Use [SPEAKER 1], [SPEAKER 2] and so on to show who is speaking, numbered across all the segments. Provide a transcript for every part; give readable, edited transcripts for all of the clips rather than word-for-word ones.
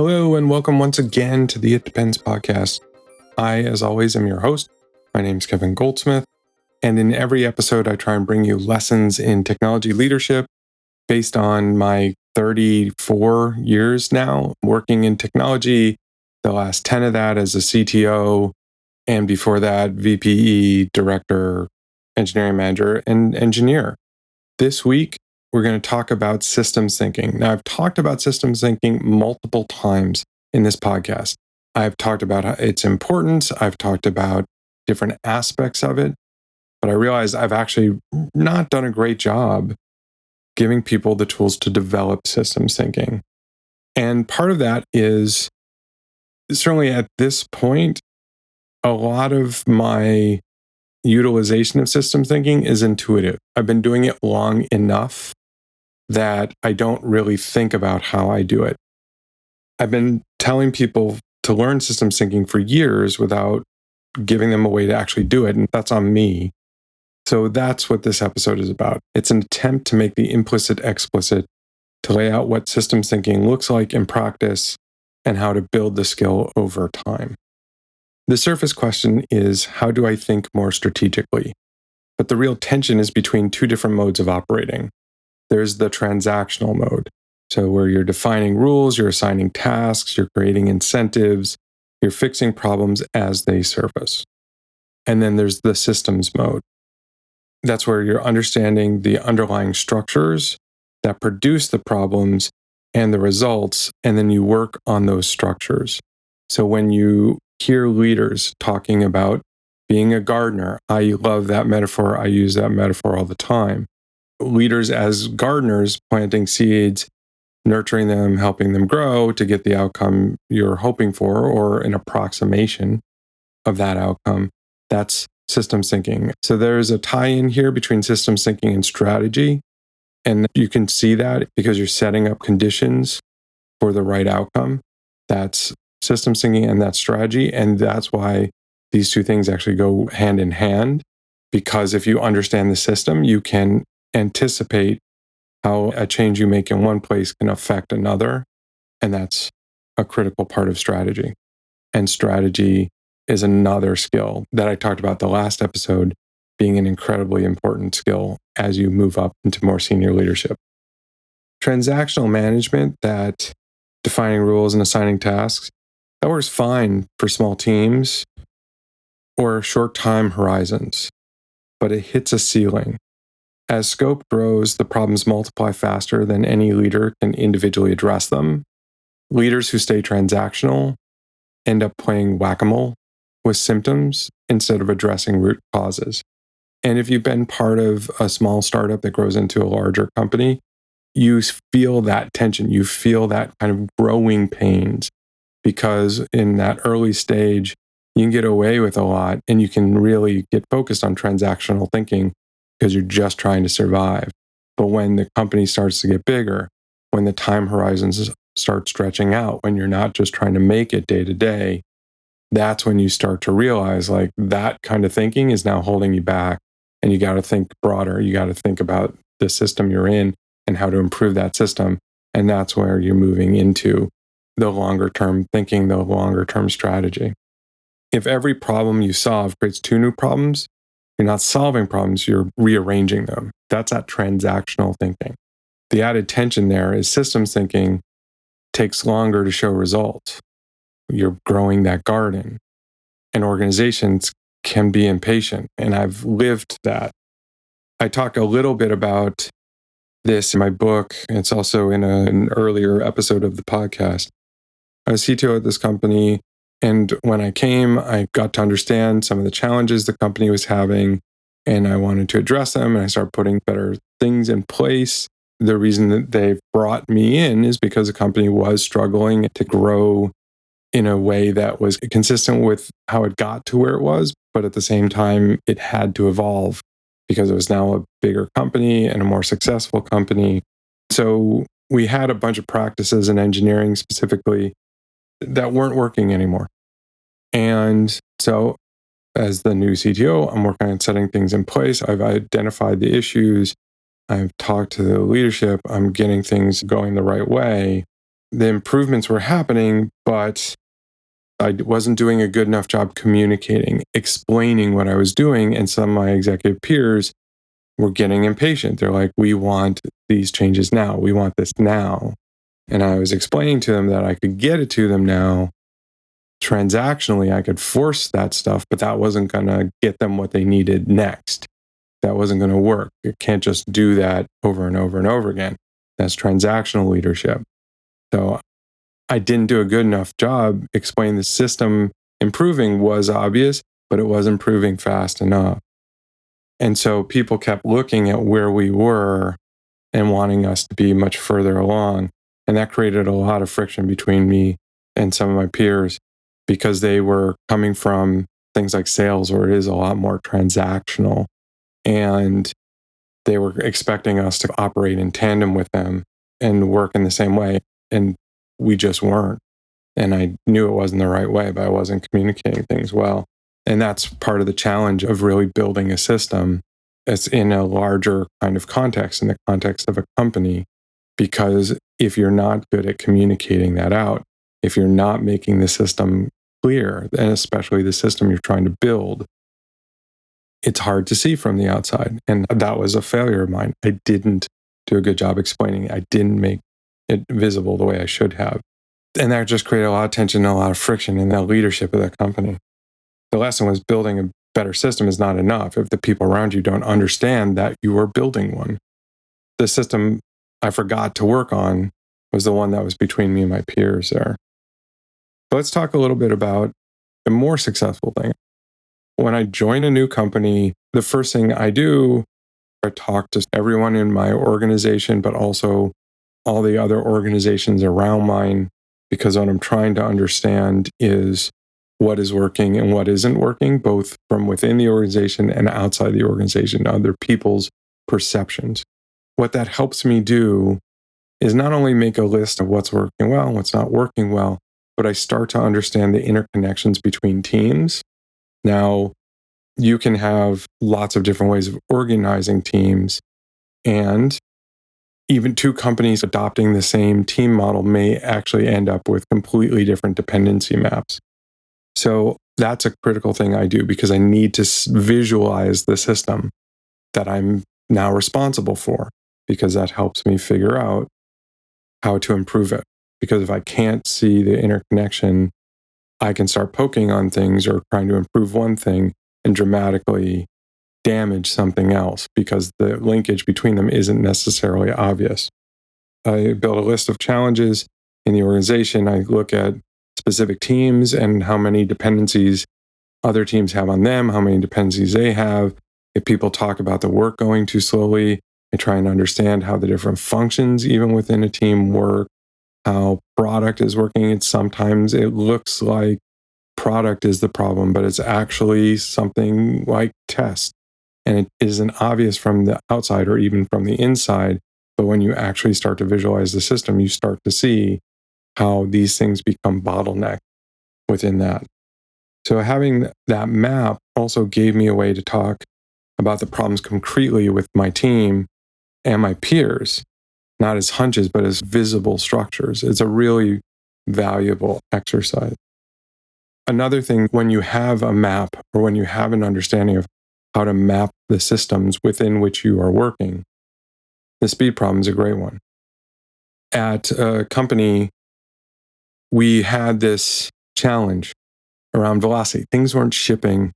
[SPEAKER 1] Hello, and welcome once again to the It Depends podcast. I, as always, am your host. My name's Kevin Goldsmith, and in every episode, I try and bring you lessons in technology leadership based on my 34 years now working in technology, the last 10 of that as a CTO, and before that, VPE, director, engineering manager, and engineer. This week, we're going to talk about systems thinking. Now, I've talked about systems thinking multiple times in this podcast. I've talked about its importance. I've talked about different aspects of it, but I realized I've actually not done a great job giving people the tools to develop systems thinking. And part of that is certainly at this point, a lot of my utilization of systems thinking is intuitive. I've been doing it long enough that I don't really think about how I do it. I've been telling people to learn systems thinking for years without giving them a way to actually do it, and that's on me. So that's what this episode is about. It's an attempt to make the implicit explicit, to lay out what systems thinking looks like in practice and how to build the skill over time. The surface question is, how do I think more strategically? But the real tension is between two different modes of operating. There's the transactional mode, so where you're defining rules, you're assigning tasks, you're creating incentives, you're fixing problems as they surface. And then there's the systems mode. That's where you're understanding the underlying structures that produce the problems and the results, and then you work on those structures. So when you hear leaders talking about being a gardener, I love that metaphor. I use that metaphor all the time. Leaders as gardeners, planting seeds, nurturing them, helping them grow to get the outcome you're hoping for, or an approximation of that outcome. That's systems thinking. So there's a tie-in here between systems thinking and strategy. And you can see that because you're setting up conditions for the right outcome. That's systems thinking and that's strategy. And that's why these two things actually go hand in hand. Because if you understand the system, you can anticipate how a change you make in one place can affect another. And that's a critical part of strategy. And strategy is another skill that I talked about the last episode being an incredibly important skill as you move up into more senior leadership. Transactional management, that defining rules and assigning tasks, that works fine for small teams or short time horizons, but it hits a ceiling. As scope grows, the problems multiply faster than any leader can individually address them. Leaders who stay transactional end up playing whack-a-mole with symptoms instead of addressing root causes. And if you've been part of a small startup that grows into a larger company, you feel that tension. You feel that kind of growing pains because in that early stage, you can get away with a lot and you can really get focused on transactional thinking because you're just trying to survive. But when the company starts to get bigger, when the time horizons start stretching out, when you're not just trying to make it day to day, that's when you start to realize like that kind of thinking is now holding you back. And you got to think broader. You got to think about the system you're in and how to improve that system. And that's where you're moving into the longer term thinking, the longer term strategy. If every problem you solve creates two new problems, you're not solving problems, you're rearranging them. That's that transactional thinking. The added tension there is systems thinking takes longer to show results. You're growing that garden, and organizations can be impatient. And I've lived that. I talk a little bit about this in my book. It's also in an earlier episode of the podcast. I was CTO at this company. And when I came, I got to understand some of the challenges the company was having, and I wanted to address them. And I started putting better things in place. The reason that they brought me in is because the company was struggling to grow in a way that was consistent with how it got to where it was. But at the same time, it had to evolve because it was now a bigger company and a more successful company. So we had a bunch of practices in engineering specifically that weren't working anymore. And so as the new CTO, I'm working on setting things in place. I've identified the issues. I've talked to the leadership. I'm getting things going the right way. the improvements were happening, but I wasn't doing a good enough job communicating, explaining what I was doing. And some of my executive peers were getting impatient. They're like, we want these changes now. We want this now. And I was explaining to them that I could get it to them now. Transactionally, I could force that stuff, but that wasn't going to get them what they needed next. That wasn't going to work. You can't just do that over and over and over again. That's transactional leadership. So I didn't do a good enough job explaining the system improving was obvious, but it wasn't improving fast enough. And so people kept looking at where we were and wanting us to be much further along. And that created a lot of friction between me and some of my peers because they were coming from things like sales where it is a lot more transactional. And they were expecting us to operate in tandem with them and work in the same way. And we just weren't. And I knew it wasn't the right way, but I wasn't communicating things well. And that's part of the challenge of really building a system that's in a larger kind of context, in the context of a company. Because if you're not good at communicating that out, if you're not making the system clear, and especially the system you're trying to build, it's hard to see from the outside. And that was a failure of mine. I didn't do a good job explaining it. I didn't make it visible the way I should have. And that just created a lot of tension and a lot of friction in the leadership of that company. The lesson was building a better system is not enough if the people around you don't understand that you are building one. The system I forgot to work on was the one that was between me and my peers there. But let's talk a little bit about a more successful thing. When I join a new company, the first thing I do, I talk to everyone in my organization, but also all the other organizations around mine, because what I'm trying to understand is what is working and what isn't working, both from within the organization and outside the organization, other people's perceptions. What that helps me do is not only make a list of what's working well and what's not working well, but I start to understand the interconnections between teams. Now, you can have lots of different ways of organizing teams, and even two companies adopting the same team model may actually end up with completely different dependency maps. So that's a critical thing I do because I need to visualize the system that I'm now responsible for, because that helps me figure out how to improve it. Because if I can't see the interconnection, I can start poking on things or trying to improve one thing and dramatically damage something else because the linkage between them isn't necessarily obvious. I build a list of challenges in the organization. I look at specific teams and how many dependencies other teams have on them, how many dependencies they have. If people talk about the work going too slowly, I try and understand how the different functions, even within a team, work, how product is working. And sometimes it looks like product is the problem, but it's actually something like test. And it isn't obvious from the outside or even from the inside. But when you actually start to visualize the system, you start to see how these things become bottlenecks within that. So having that map also gave me a way to talk about the problems concretely with my team and my peers, not as hunches, but as visible structures. It's a really valuable exercise. Another thing, when you have a map or when you have an understanding of how to map the systems within which you are working, the speed problem is a great one. At a company, we had this challenge around velocity. Things weren't shipping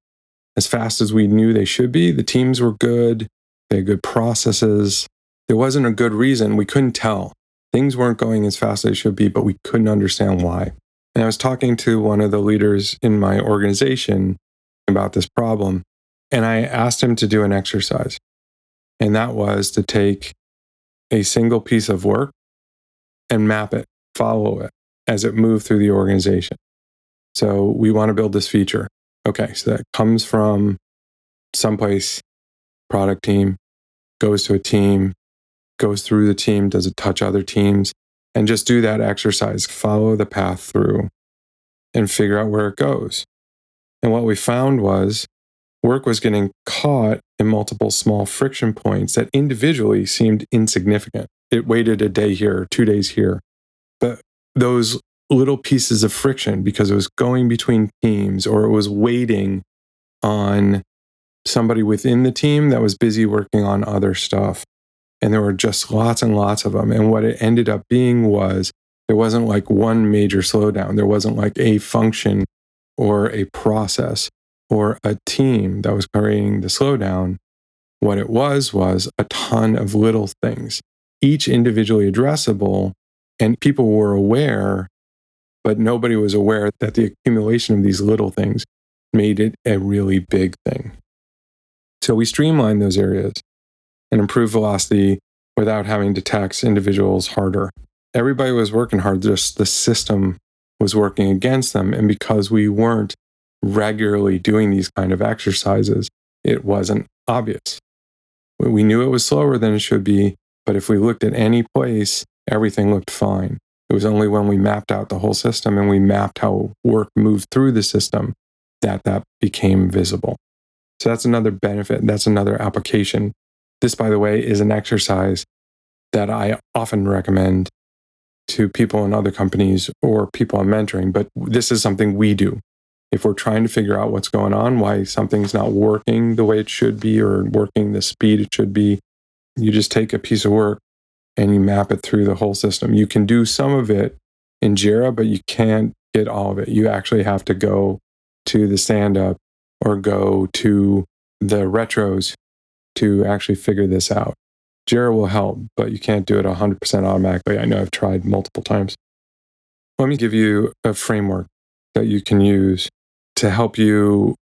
[SPEAKER 1] as fast as we knew they should be. The teams were good. They had good processes. There wasn't a good reason. We couldn't tell. Things weren't going as fast as they should be, but we couldn't understand why. And I was talking to one of the leaders in my organization about this problem, and I asked him to do an exercise. And that was to take a single piece of work and map it, follow it as it moved through the organization. So we want to build this feature. Okay, so that comes from someplace, product team, goes to a team, goes through the team, does it touch other teams, and just do that exercise, follow the path through and figure out where it goes. And what we found was work was getting caught in multiple small friction points that individually seemed insignificant. It waited a day here, 2 days here. But those little pieces of friction because it was going between teams or it was waiting on somebody within the team that was busy working on other stuff. And there were just lots and lots of them. And what it ended up being was there wasn't like one major slowdown. There wasn't like a function or a process or a team that was creating the slowdown. What it was a ton of little things, each individually addressable, and people were aware, but nobody was aware that the accumulation of these little things made it a really big thing. So we streamlined those areas and improved velocity without having to tax individuals harder. Everybody was working hard, just the system was working against them. And because we weren't regularly doing these kind of exercises, it wasn't obvious. We knew it was slower than it should be, but if we looked at any place, everything looked fine. It was only when we mapped out the whole system and we mapped how work moved through the system that became visible. So that's another benefit. That's another application. This, by the way, is an exercise that I often recommend to people in other companies or people I'm mentoring, but this is something we do. If we're trying to figure out what's going on, why something's not working the way it should be or working the speed it should be, you just take a piece of work and you map it through the whole system. You can do some of it in Jira, but you can't get all of it. You actually have to go to the stand-up or go to the retros to actually figure this out. Jira will help, but you can't do it 100% automatically. I know I've tried multiple times. Let me give you a framework that you can use to help you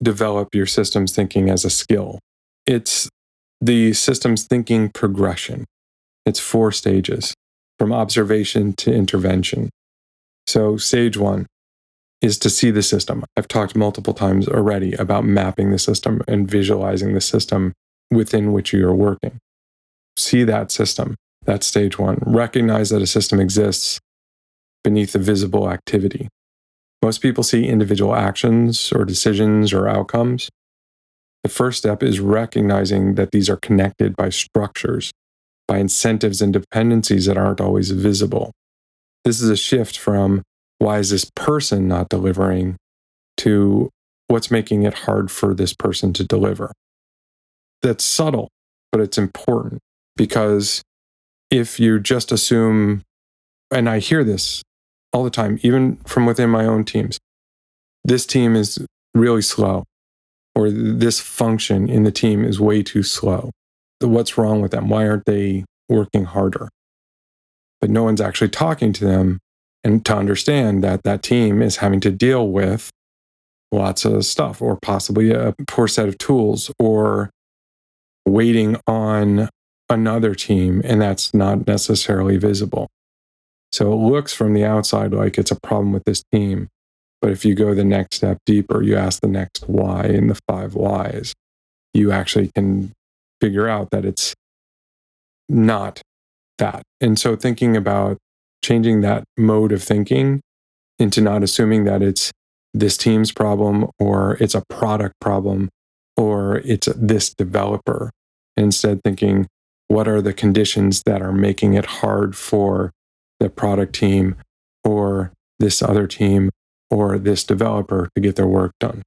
[SPEAKER 1] develop your systems thinking as a skill. It's the systems thinking progression. It's 4 stages, from observation to intervention. So stage 1 is to see the system. I've talked multiple times already about mapping the system and visualizing the system within which you are working. See that system. That's stage 1. Recognize that a system exists beneath the visible activity. Most people see individual actions or decisions or outcomes. The first step is recognizing that these are connected by structures, by incentives and dependencies that aren't always visible. This is a shift from why is this person not delivering to what's making it hard for this person to deliver. That's subtle, but it's important because if you just assume, and I hear this all the time, even from within my own teams, this team is really slow, or this function in the team is way too slow. What's wrong with them? Why aren't they working harder? But no one's actually talking to them and to understand that that team is having to deal with lots of stuff, or possibly a poor set of tools, or waiting on another team, and that's not necessarily visible. So it looks from the outside like it's a problem with this team. But if you go the next step deeper, you ask the next why in the 5 whys, you actually can figure out that it's not that. And so thinking about changing that mode of thinking into not assuming that it's this team's problem or it's a product problem or it's this developer, and instead thinking, what are the conditions that are making it hard for the product team or this other team or this developer to get their work done?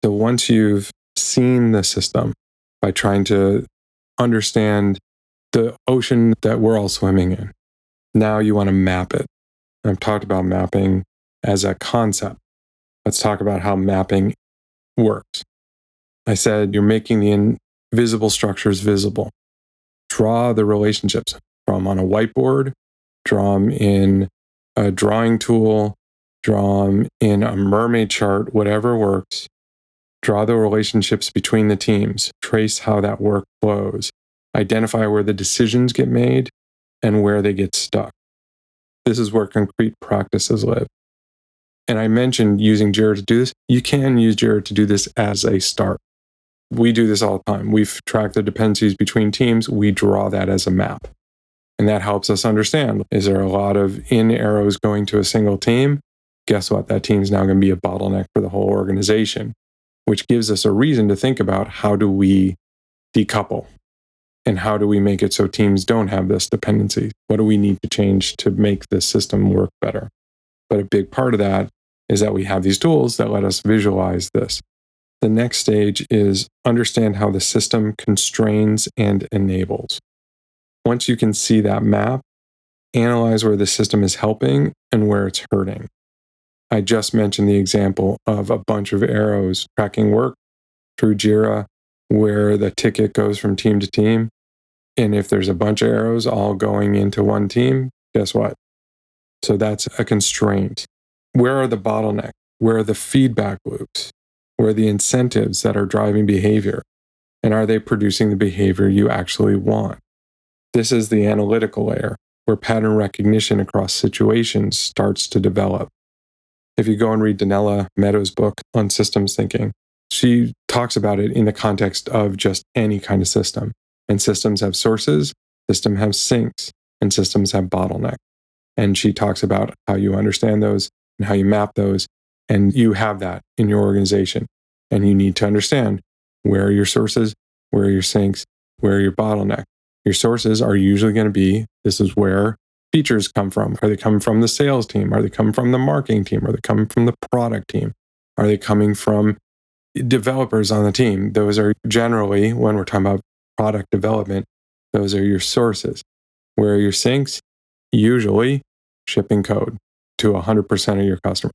[SPEAKER 1] So once you've seen the system by trying to understand the ocean that we're all swimming in, now you want to map it. I've talked about mapping as a concept. Let's talk about how mapping works. I said you're making the invisible structures visible. Draw the relationships from on a whiteboard, draw them in a drawing tool, draw them in a mermaid chart, whatever works. Draw the relationships between the teams, trace how that work flows, identify where the decisions get made and where they get stuck. This is where concrete practices live. And I mentioned using Jira to do this. You can use Jira to do this as a start. We do this all the time. We've tracked the dependencies between teams. We draw that as a map. And that helps us understand, is there a lot of in arrows going to a single team? Guess what? That team's now going to be a bottleneck for the whole organization, which gives us a reason to think about how do we decouple? And how do we make it so teams don't have this dependency? What do we need to change to make this system work better? But a big part of that is that we have these tools that let us visualize this. The next stage is understand how the system constrains and enables. Once you can see that map, analyze where the system is helping and where it's hurting. I just mentioned the example of a bunch of arrows tracking work through Jira, where the ticket goes from team to team. And if there's a bunch of arrows all going into one team, guess what? So that's a constraint. Where are the bottlenecks? Where are the feedback loops? Where are the incentives that are driving behavior? And are they producing the behavior you actually want? This is the analytical layer, where pattern recognition across situations starts to develop. If you go and read Donella Meadows' book on systems thinking, she talks about it in the context of just any kind of system. And systems have sources, systems have sinks, and systems have bottlenecks. And she talks about how you understand those and how you map those. And you have that in your organization. And you need to understand where are your sources, where are your sinks, where are your bottlenecks. Your sources are usually going to be, this is where features come from. Are they coming from the sales team? Are they coming from the marketing team? Are they coming from the product team? Are they coming from developers on the team? Those are generally, when we're talking about product development, those are your sources. Where are your sinks? Usually shipping code to 100% of your customers.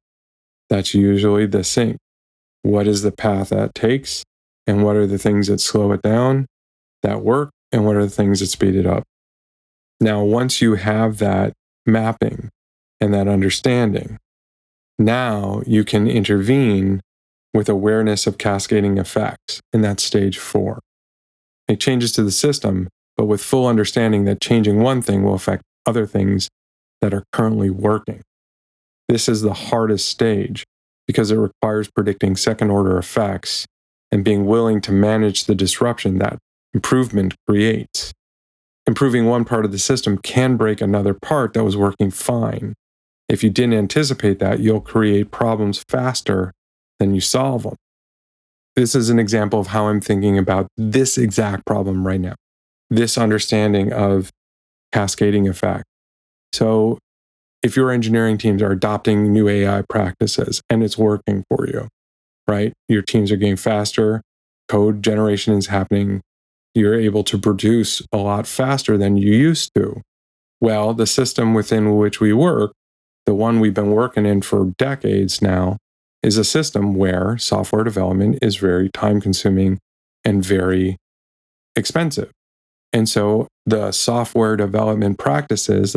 [SPEAKER 1] That's usually the sink. What is the path that takes? And what are the things that slow it down, that work? And what are the things that speed it up? Now, once you have that mapping and that understanding, now you can intervene with awareness of cascading effects, and that's stage 4. Make changes to the system, but with full understanding that changing one thing will affect other things that are currently working. This is the hardest stage because it requires predicting second-order effects and being willing to manage the disruption that improvement creates. Improving one part of the system can break another part that was working fine. If you didn't anticipate that, you'll create problems faster than you solve them. This is an example of how I'm thinking about this exact problem right now. This understanding of cascading effect. So if your engineering teams are adopting new AI practices and it's working for you, right? Your teams are getting faster, code generation is happening, you're able to produce a lot faster than you used to. Well, the system within which we work, the one we've been working in for decades now, is a system where software development is very time consuming and very expensive. And so the software development practices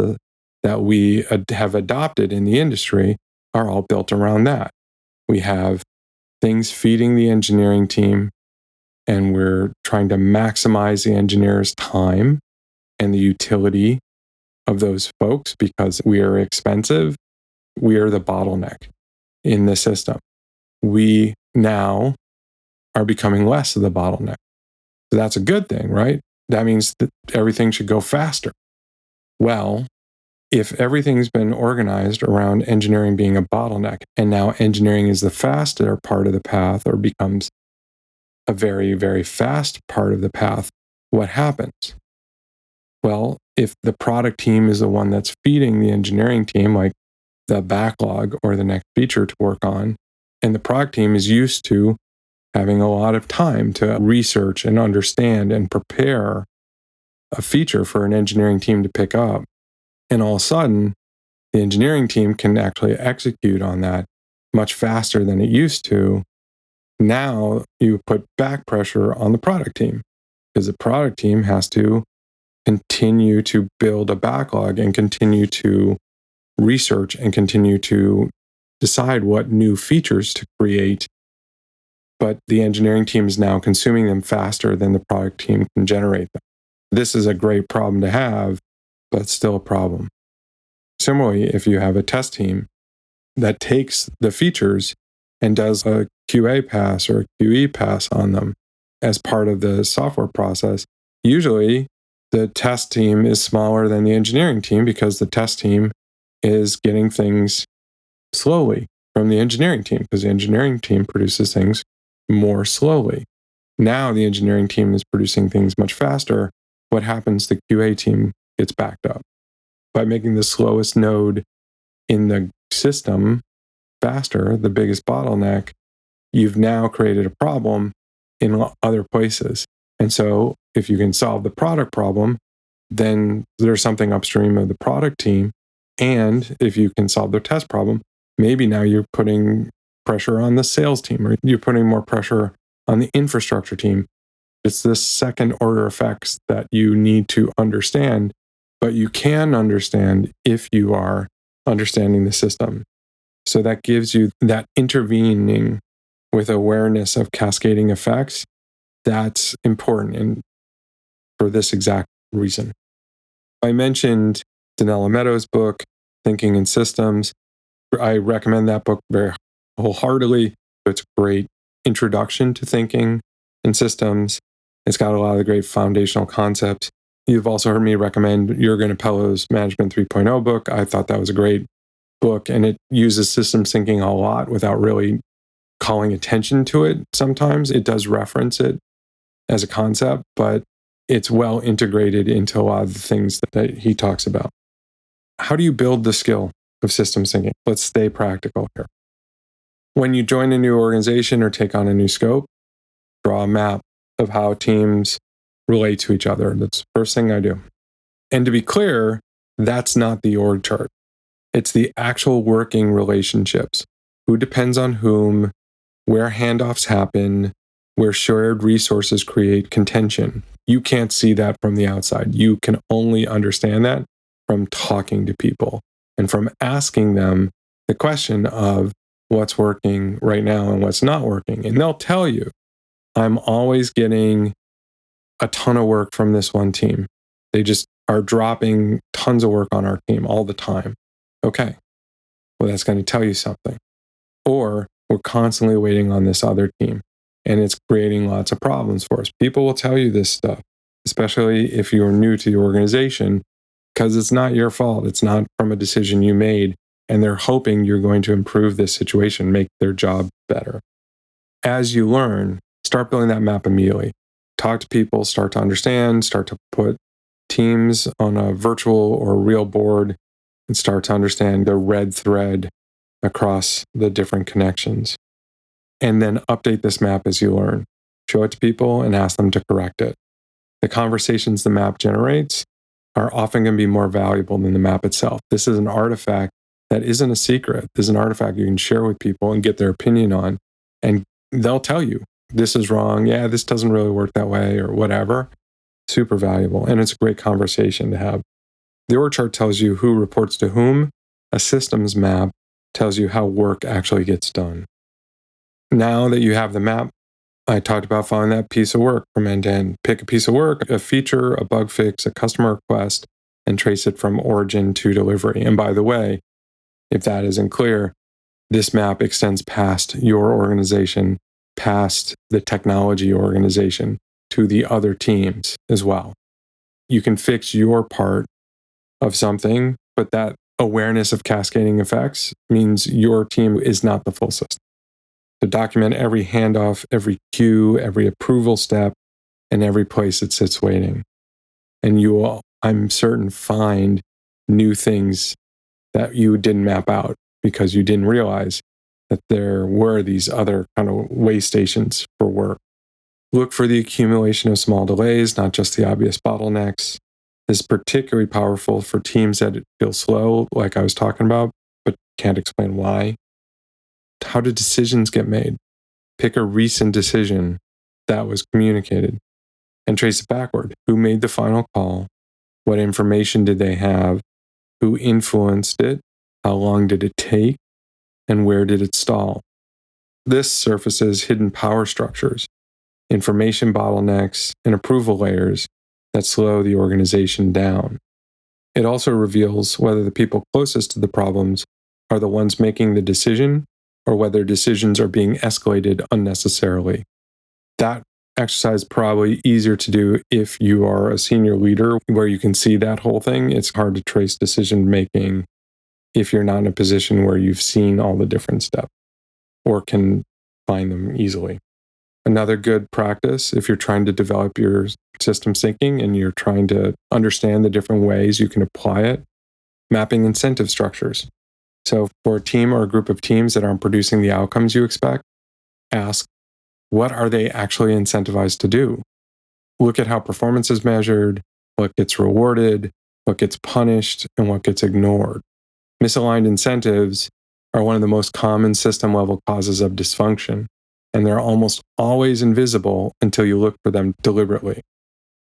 [SPEAKER 1] that we have adopted in the industry are all built around that. We have things feeding the engineering team, and we're trying to maximize the engineers' time and the utility of those folks because we are expensive. We are the bottleneck in the system. We now are becoming less of the bottleneck. So that's a good thing, right? That means that everything should go faster. Well, if everything's been organized around engineering being a bottleneck, and now engineering is the faster part of the path or becomes a very, very fast part of the path, what happens? Well, if the product team is the one that's feeding the engineering team, like the backlog or the next feature to work on, and the product team is used to having a lot of time to research and understand and prepare a feature for an engineering team to pick up, and all of a sudden, the engineering team can actually execute on that much faster than it used to. Now you put back pressure on the product team because the product team has to continue to build a backlog and continue to research and continue to decide what new features to create. But the engineering team is now consuming them faster than the product team can generate them. This is a great problem to have, but it's still a problem. Similarly, if you have a test team that takes the features and does a QA pass or a QE pass on them as part of the software process, usually the test team is smaller than the engineering team because the test team is getting things slowly from the engineering team because the engineering team produces things more slowly. Now the engineering team is producing things much faster, what happens? The QA team gets backed up. By making the slowest node in the system faster, the biggest bottleneck, you've now created a problem in other places. And so if you can solve the product problem, then there's something upstream of the product team. And if you can solve their test problem, maybe now you're putting pressure on the sales team, or you're putting more pressure on the infrastructure team. It's this second order effects that you need to understand, but you can understand if you are understanding the system. So that gives you that intervening with awareness of cascading effects. That's important, and for this exact reason. I mentioned Donella Meadows' book, Thinking in Systems. I recommend that book very wholeheartedly. It's a great introduction to thinking in systems. It's got a lot of the great foundational concepts. You've also heard me recommend Jürgen Appello's Management 3.0 book. I thought that was a great book, and it uses systems thinking a lot without really calling attention to it. Sometimes it does reference it as a concept, but it's well integrated into a lot of the things that he talks about. How do you build the skill of systems thinking? Let's stay practical here. When you join a new organization or take on a new scope, draw a map of how teams relate to each other. That's the first thing I do. And to be clear, that's not the org chart. It's the actual working relationships. Who depends on whom, where handoffs happen, where shared resources create contention. You can't see that from the outside. You can only understand that from talking to people and from asking them the question of what's working right now and what's not working. And they'll tell you, I'm always getting a ton of work from this one team. They just are dropping tons of work on our team all the time. Okay, well, that's going to tell you something. Or we're constantly waiting on this other team, and it's creating lots of problems for us. People will tell you this stuff, especially if you're new to the organization, because it's not your fault. It's not from a decision you made, and they're hoping you're going to improve this situation, make their job better. As you learn, start building that map immediately. Talk to people, start to understand, start to put teams on a virtual or real board, and start to understand the red thread across the different connections. And then update this map as you learn. Show it to people and ask them to correct it. The conversations the map generates are often going to be more valuable than the map itself. This is an artifact that isn't a secret. This is an artifact you can share with people and get their opinion on. And they'll tell you, this is wrong. Yeah, this doesn't really work that way or whatever. Super valuable. And it's a great conversation to have. The org chart tells you who reports to whom. A systems map tells you how work actually gets done. Now that you have the map, I talked about following that piece of work from end to end. Pick a piece of work, a feature, a bug fix, a customer request, and trace it from origin to delivery. And by the way, if that isn't clear, this map extends past your organization, past the technology organization, to the other teams as well. You can fix your part of something, but that awareness of cascading effects means your team is not the full system. To document every handoff, every queue, every approval step, and every place it sits waiting. And you will, I'm certain, find new things that you didn't map out because you didn't realize that there were these other kind of way stations for work. Look for the accumulation of small delays, not just the obvious bottlenecks. This is particularly powerful for teams that feel slow, like I was talking about, but can't explain why. How do decisions get made? Pick a recent decision that was communicated and trace it backward. Who made the final call? What information did they have? Who influenced it? How long did it take? And where did it stall? This surfaces hidden power structures, information bottlenecks, and approval layers that slow the organization down. It also reveals whether the people closest to the problems are the ones making the decision or whether decisions are being escalated unnecessarily. That exercise is probably easier to do if you are a senior leader where you can see that whole thing. It's hard to trace decision making if you're not in a position where you've seen all the different steps or can find them easily. Another good practice, if you're trying to develop your systems thinking and you're trying to understand the different ways you can apply it, mapping incentive structures. So for a team or a group of teams that aren't producing the outcomes you expect, ask, what are they actually incentivized to do? Look at how performance is measured, what gets rewarded, what gets punished, and what gets ignored. Misaligned incentives are one of the most common system level causes of dysfunction, and they're almost always invisible until you look for them deliberately.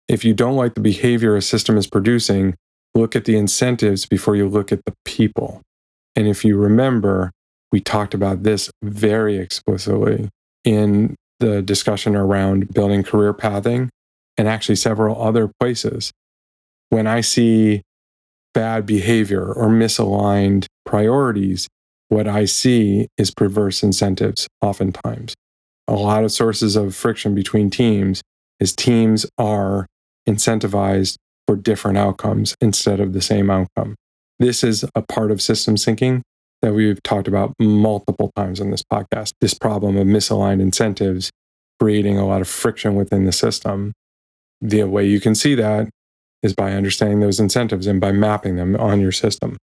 [SPEAKER 1] If you don't like the behavior a system is producing, look at the incentives before you look at the people. And if you remember, we talked about this very explicitly in the discussion around building career pathing and actually several other places. When I see bad behavior or misaligned priorities, what I see is perverse incentives oftentimes. A lot of sources of friction between teams is teams are incentivized for different outcomes instead of the same outcome. This is a part of systems thinking that we've talked about multiple times in this podcast. This problem of misaligned incentives creating a lot of friction within the system. The way you can see that is by understanding those incentives and by mapping them on your system.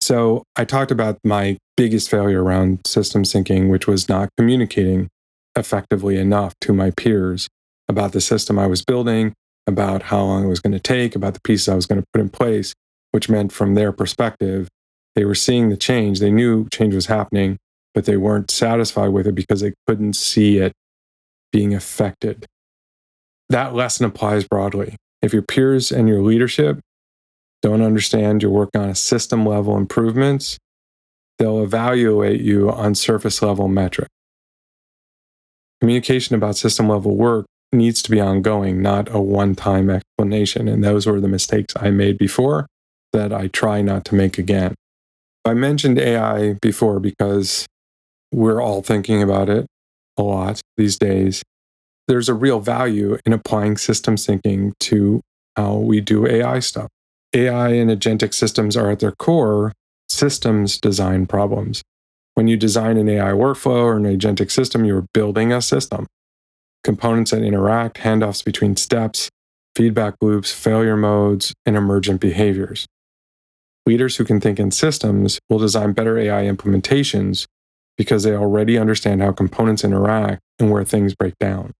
[SPEAKER 1] So I talked about my biggest failure around systems thinking, which was not communicating effectively enough to my peers about the system I was building, about how long it was going to take, about the pieces I was going to put in place, which meant from their perspective, they were seeing the change. They knew change was happening, but they weren't satisfied with it because they couldn't see it being affected. That lesson applies broadly. If your peers and your leadership don't understand you're working on a system level improvements, they'll evaluate you on surface level metrics. Communication about system level work needs to be ongoing, not a one-time explanation. And those were the mistakes I made before that I try not to make again. I mentioned AI before because we're all thinking about it a lot these days. There's a real value in applying systems thinking to how we do AI stuff. AI and agentic systems are at their core systems design problems. When you design an AI workflow or an agentic system, you're building a system. Components that interact, handoffs between steps, feedback loops, failure modes, and emergent behaviors. Leaders who can think in systems will design better AI implementations because they already understand how components interact and where things break down.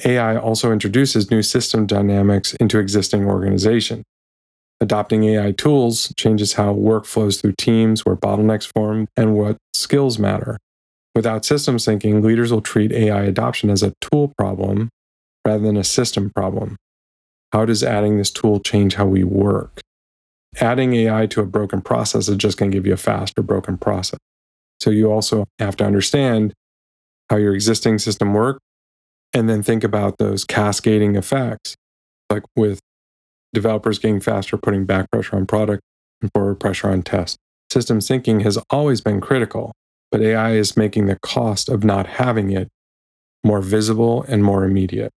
[SPEAKER 1] AI also introduces new system dynamics into existing organizations. Adopting AI tools changes how work flows through teams, where bottlenecks form, and what skills matter. Without systems thinking, leaders will treat AI adoption as a tool problem rather than a system problem. How does adding this tool change how we work? Adding AI to a broken process is just going to give you a faster broken process. So you also have to understand how your existing system works and then think about those cascading effects, like with developers getting faster, putting back pressure on product and forward pressure on test. Systems thinking has always been critical, but AI is making the cost of not having it more visible and more immediate.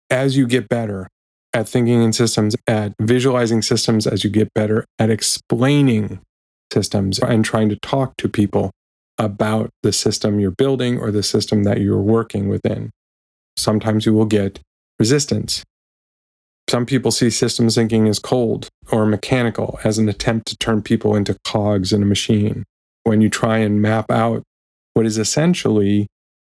[SPEAKER 1] As you get better at thinking in systems, at visualizing systems, as you get better at explaining systems and trying to talk to people about the system you're building or the system that you're working within, sometimes you will get resistance. Some people see systems thinking as cold or mechanical, as an attempt to turn people into cogs in a machine. When you try and map out what is essentially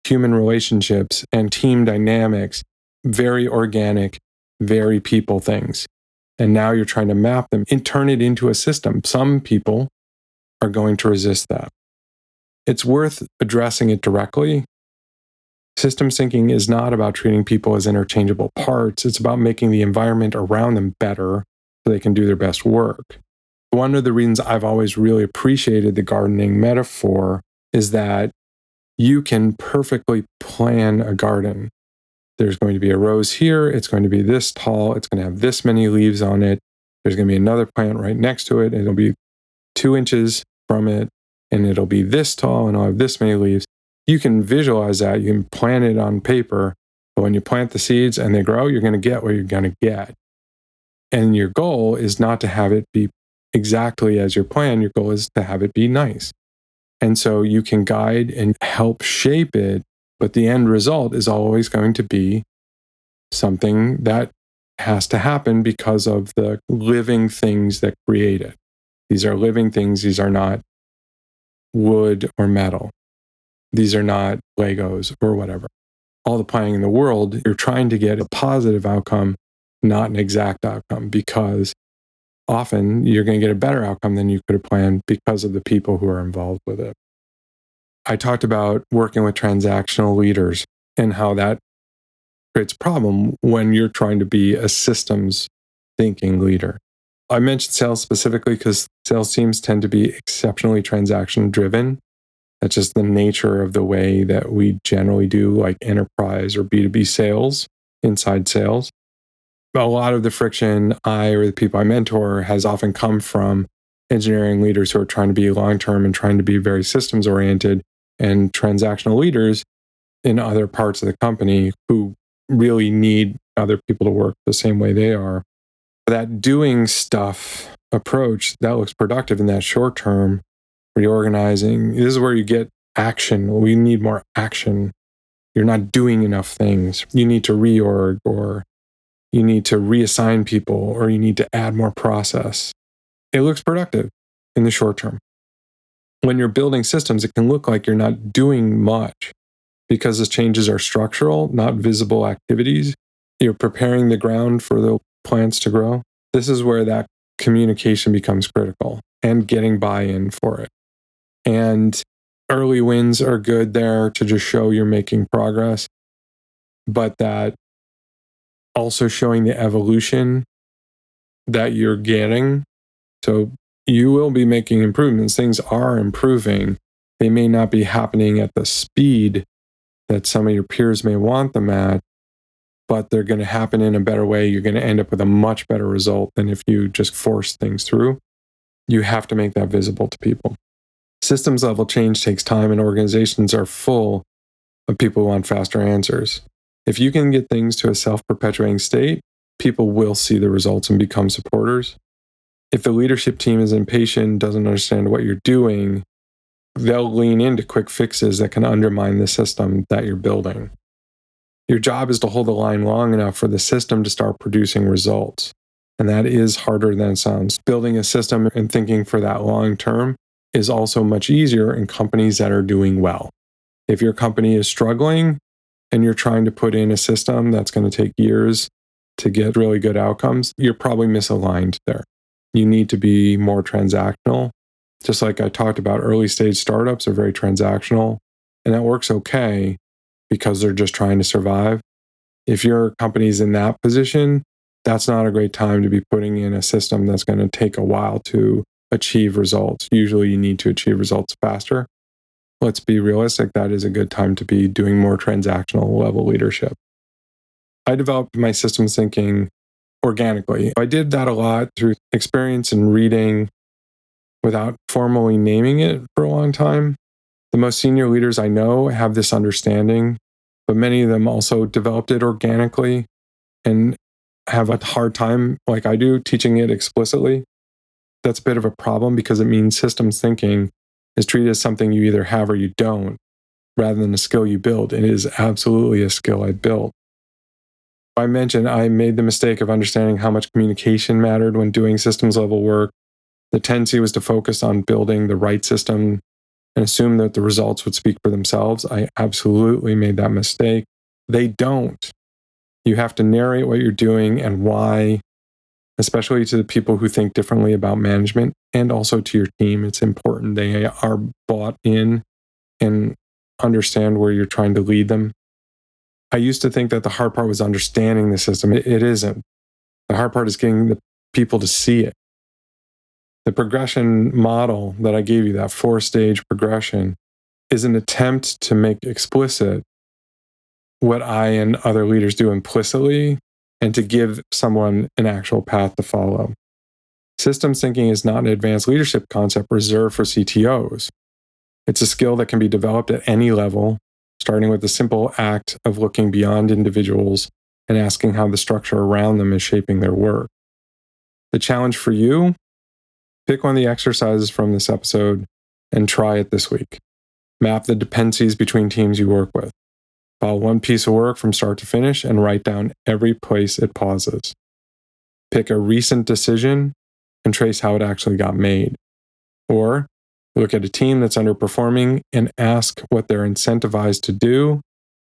[SPEAKER 1] human relationships and team dynamics, very organic, very people things. And now you're trying to map them and turn it into a system. Some people are going to resist that. It's worth addressing it directly. Systems thinking is not about treating people as interchangeable parts. It's about making the environment around them better so they can do their best work. One of the reasons I've always really appreciated the gardening metaphor is that you can perfectly plan a garden. There's going to be a rose here. It's going to be this tall. It's going to have this many leaves on it. There's going to be another plant right next to it. It'll be 2 inches from it, and it'll be this tall, and it'll have this many leaves. You can visualize that. You can plan it on paper. But when you plant the seeds and they grow, you're going to get what you're going to get. And your goal is not to have it be exactly as your plan. Your goal is to have it be nice. And so you can guide and help shape it But the end result is always going to be something that has to happen because of the living things that create it. These are living things. These are not wood or metal. These are not Legos or whatever. All the planning in the world, you're trying to get a positive outcome, not an exact outcome, because often you're going to get a better outcome than you could have planned because of the people who are involved with it. I talked about working with transactional leaders and how that creates a problem when you're trying to be a systems thinking leader. I mentioned sales specifically because sales teams tend to be exceptionally transaction driven. That's just the nature of the way that we generally do like enterprise or B2B sales, inside sales. A lot of the friction I or the people I mentor has often come from engineering leaders who are trying to be long-term and trying to be very systems oriented, and transactional leaders in other parts of the company who really need other people to work the same way they are. That doing stuff approach that looks productive in that short term, reorganizing, this is where you get action. We need more action. You're not doing enough things. You need to reorg, or you need to reassign people, or you need to add more process. It looks productive in the short term. When you're building systems, it can look like you're not doing much because the changes are structural, not visible activities. You're preparing the ground for the plants to grow. This is where that communication becomes critical and getting buy-in for it. And early wins are good there to just show you're making progress, but that also showing the evolution that you're getting. So you will be making improvements. Things are improving. They may not be happening at the speed that some of your peers may want them at, but they're going to happen in a better way. You're going to end up with a much better result than if you just force things through. You have to make that visible to people. Systems level change takes time, and organizations are full of people who want faster answers. If you can get things to a self-perpetuating state, people will see the results and become supporters. If the leadership team is impatient, doesn't understand what you're doing, they'll lean into quick fixes that can undermine the system that you're building. Your job is to hold the line long enough for the system to start producing results. And that is harder than it sounds. Building a system and thinking for that long term is also much easier in companies that are doing well. If your company is struggling and you're trying to put in a system that's going to take years to get really good outcomes, you're probably misaligned there. You need to be more transactional. Just like I talked about, early stage startups are very transactional, and that works okay because they're just trying to survive. If your company's in that position, that's not a great time to be putting in a system that's going to take a while to achieve results. Usually you need to achieve results faster. Let's be realistic, that is a good time to be doing more transactional level leadership. I developed my systems thinking organically. I did that a lot through experience and reading without formally naming it for a long time. The most senior leaders I know have this understanding, but many of them also developed it organically and have a hard time, like I do, teaching it explicitly. That's a bit of a problem because it means systems thinking is treated as something you either have or you don't, rather than a skill you build. It is absolutely a skill I built. I mentioned I made the mistake of understanding how much communication mattered when doing systems level work. The tendency was to focus on building the right system and assume that the results would speak for themselves. I absolutely made that mistake. They don't. You have to narrate what you're doing and why, especially to the people who think differently about management, and also to your team. It's important they are bought in and understand where you're trying to lead them. I used to think that the hard part was understanding the system. It isn't. The hard part is getting the people to see it. The progression model that I gave you, that 4-stage progression, is an attempt to make explicit what I and other leaders do implicitly and to give someone an actual path to follow. Systems thinking is not an advanced leadership concept reserved for CTOs. It's a skill that can be developed at any level, starting with the simple act of looking beyond individuals and asking how the structure around them is shaping their work. The challenge for you: pick one of the exercises from this episode and try it this week. Map the dependencies between teams you work with. Follow one piece of work from start to finish and write down every place it pauses. Pick a recent decision and trace how it actually got made. Or look at a team that's underperforming and ask what they're incentivized to do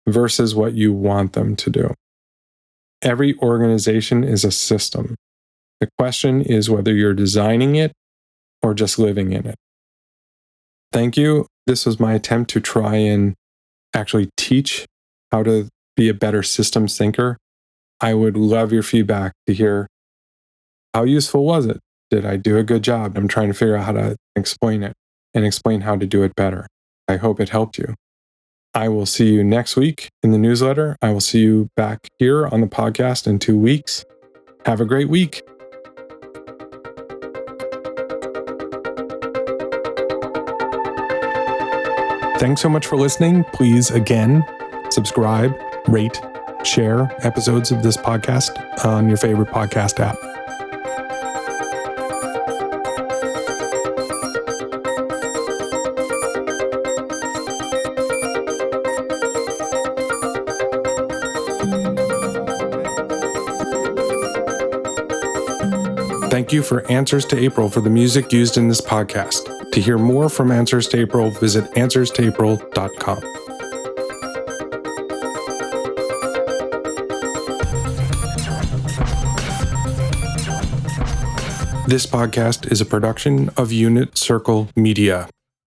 [SPEAKER 1] versus what you want them to do. Every organization is a system. The question is whether you're designing it or just living in it. Thank you. This was my attempt to try and actually teach how to be a better systems thinker. I would love your feedback to hear how useful was it? Did I do a good job? I'm trying to figure out how to explain it and explain how to do it better. I hope it helped you. I will see you next week in the newsletter. I will see you back here on the podcast in 2 weeks. Have a great week. Thanks so much for listening. Please, again, subscribe, rate, share episodes of this podcast on your favorite podcast app. Thank you for Answers to April for the music used in this podcast. To hear more from Answers to April, visit answerstoapril.com. This podcast is a production of Unit Circle Media.